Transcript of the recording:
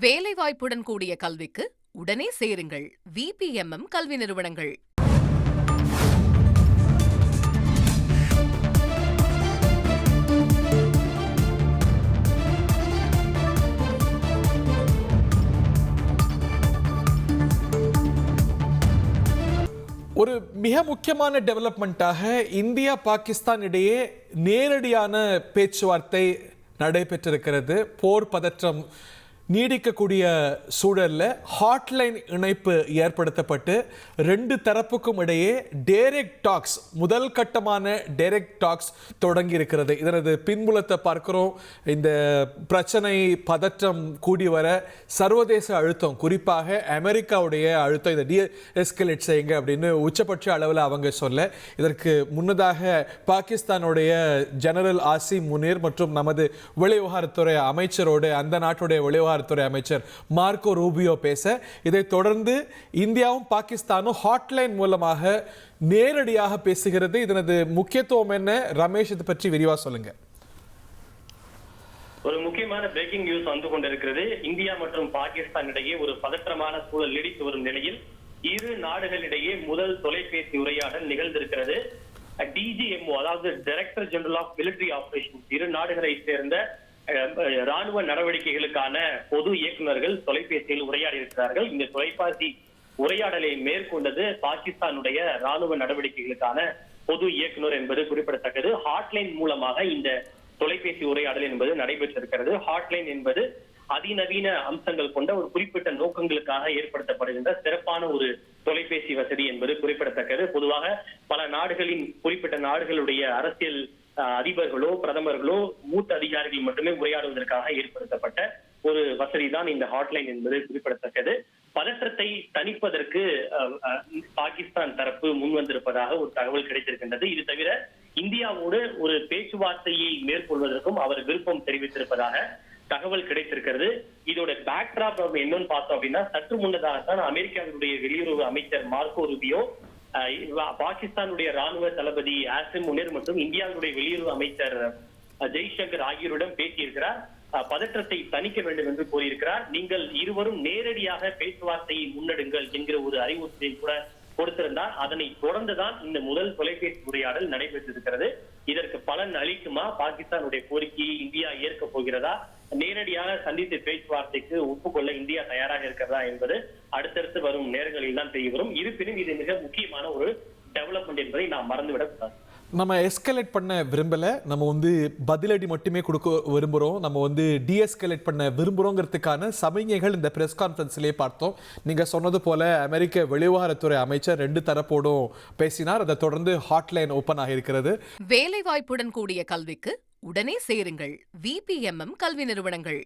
வேலைவாய்ப்புடன் கூடிய கல்விக்கு உடனே சேருங்கள். VPMM கல்வி நிறுவனங்கள். ஒரு மிக முக்கியமான டெவலப்மெண்ட்டாக இந்தியா பாகிஸ்தான் இடையே நேரடியான பேச்சுவார்த்தை நடைபெற்றிருக்கிறது. போர் பதற்றம் நீடிக்கக்கூடிய சூழலில் ஹாட்லைன் இணைப்பு ஏற்படுத்தப்பட்டு ரெண்டு தரப்புக்கும் இடையே டைரக்ட் டாக்ஸ், முதல் கட்டமான டைரக்ட் டாக்ஸ் தொடங்கி இருக்கிறது. இதனது பின்புலத்தை பார்க்கிறோம். இந்த பிரச்சனை பதற்றம் கூடி வர சர்வதேச அழுத்தம், குறிப்பாக அமெரிக்காவுடைய அழுத்தம், இதை டீஎஸ்கலேட் செய்யுங்க அப்படின்னு உச்சபட்ச அளவில் அவங்க சொல்ல, இதற்கு முன்னதாக பாகிஸ்தானுடைய ஜெனரல் ஆசிம் முனீர் மற்றும் நமது வெளிவிவகாரத்துறை அமைச்சரோடு அந்த நாட்டுடைய வெளிவிவகாரத்துறை அமைச்சர் மார்க்கோ ரூபியோ பேச, இதை தொடர்ந்து இந்தியாவும் பாகிஸ்தானும் ஹாட்லைன் மூலமாக நேரடியாக பேசுகிறது. இதனது முக்கியத்துவம் என்ன? ரமேஷ், இதை பற்றி விரிவா சொல்லுங்க. ஒரு முக்கியமான பிரேக்கிங் நியூஸ் வந்து கொண்டிருக்கிறது. இந்தியா மற்றும் பாகிஸ்தான் இடையே ஒரு பதற்றமான சூழல் நீடித்து வரும் நிலையில் இரு நாடுகளிடையே முதல் தொலைபேசி உரையாடல் நிகழ்ந்திருக்கிறது. DGMO, அதாவது director general of military operation, இரு நாடுகளை சேர்ந்த ராணுவ நடவடிக்கைகளுக்கான பொது இயக்குநர்கள் தொலைபேசியில் உரையாடி இருக்கிறார்கள். இந்த தொலைபேசி உரையாடலை மேற்கொண்டது பாகிஸ்தானுடைய ராணுவ நடவடிக்கைகளுக்கான பொது இயக்குநர் என்பது குறிப்பிடத்தக்கது. ஹாட்லைன் மூலமாக இந்த தொலைபேசி உரையாடல் என்பது நடைபெற்றிருக்கிறது. ஹாட்லைன் என்பது அதிநவீன அம்சங்கள் கொண்ட ஒரு குறிப்பிட்ட நோக்கங்களுக்காக ஏற்படுத்தப்படுகின்ற சிறப்பான ஒரு தொலைபேசி வசதி என்பது குறிப்பிடத்தக்கது. பொதுவாக பல நாடுகளின், குறிப்பிட்ட நாடுகளுடைய அரசியல் அதிபர்களோ பிரதமர்களோ மூத்த அதிகாரிகள் மட்டுமே உரையாடுவதற்காக ஏற்படுத்தப்பட்ட ஒரு வசதி தான் இந்த ஹாட்லைன் என்பது குறிப்பிடத்தக்கது. பதற்றத்தை தணிப்பதற்கு பாகிஸ்தான் தரப்பு முன்வந்திருப்பதாக ஒரு தகவல் கிடைத்திருக்கின்றது. இது தவிர இந்தியாவோடு ஒரு பேச்சுவார்த்தையை மேற்கொள்வதற்கும் அவர் விருப்பம் தெரிவித்திருப்பதாக தகவல் கிடைத்திருக்கிறது. இதோட பேக்ட்ராப் என்னன்னு பார்த்தோம் அப்படின்னா, சற்று முன்னதாகத்தான் அமெரிக்காவினுடைய வெளியுறவு அமைச்சர் மார்க்கோ ரூபியோ பாகிஸ்தானுடைய ராணுவ தளபதி ஆசிம் முனீர் மற்றும் இந்தியாவுடைய வெளியுறவு அமைச்சர் ஜெய்சங்கர் ஆகியோரிடம் பேசியிருக்கிறார். பதற்றத்தை தணிக்க வேண்டும் என்று கூறியிருக்கிறார். நீங்கள் இருவரும் நேரடியாக பேச்சுவார்த்தையை முன்னெடுங்கள் என்கிற ஒரு அறிவுறுத்தலை கூட கொடுத்திருந்தார். அதனை தொடர்ந்துதான் இந்த முதல் தொலைபேசி உரையாடல் நடைபெற்றிருக்கிறது. இதற்கு பலன் அளிக்குமா? பாகிஸ்தானுடைய கோரிக்கையை இந்தியா ஏற்க போகிறதா? நேரடியாக சந்தித்து பேச்சுவார்த்தைக்கு ஒப்புக்கொள்ள இந்தியா தயாராக இருக்கிறதா என்பது அடுத்தடுத்து வரும் நேரங்களில் தான் தெரிய வரும். இருப்பினும் இது மிக முக்கியமான ஒரு டெவலப்மெண்ட் என்பதை நாம் மறந்துவிடக் கூடாது. நம்ம எஸ்கலேட் பண்ண விரும்பல, நம்ம பதிலடி மட்டுமே கொடுக்க விரும்புகிறோம், நம்ம டீஎஸ்கலேட் பண்ண விரும்புகிறோங்கிறதுக்கான சமிகைகள் இந்த பிரஸ் கான்ஃபரன்ஸ்லேயே பார்த்தோம். நீங்கள் சொன்னது போல அமெரிக்க வெளிவிவகாரத்துறை அமைச்சர் ரெண்டு தரப்போடும் பேசினார். அதை தொடர்ந்து ஹாட்லைன் ஓப்பன் ஆகியிருக்கிறது. வேலைவாய்ப்புடன் கூடிய கல்விக்கு உடனே சேருங்கள். VPMM கல்வி நிறுவனங்கள்.